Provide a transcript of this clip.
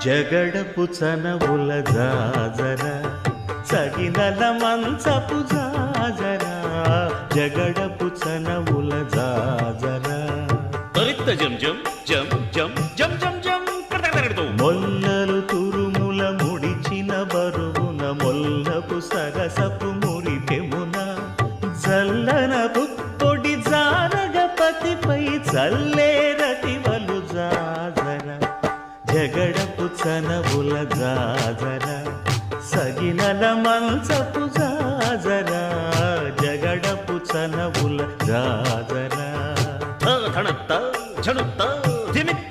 జగడపు చనవుల జాజర సగినల మంచపు జాజర జగడపు చనవుల జాజర తరిత్త జం జం జం జం జం జం జం కడకడకడతో మొల్లలు తురుముల ముడిచిన బరువున మొల్లపు సరసపు మురిపెమున జల్లన పుప్పొడి జారగపతిపై చల్లేరతివలు జాజర జగడపు చనవుల జాజర సగినల మంచపు జాజర జగడపు చనవుల జాజర ధనత్త ఝణుత్త ధిమిత్త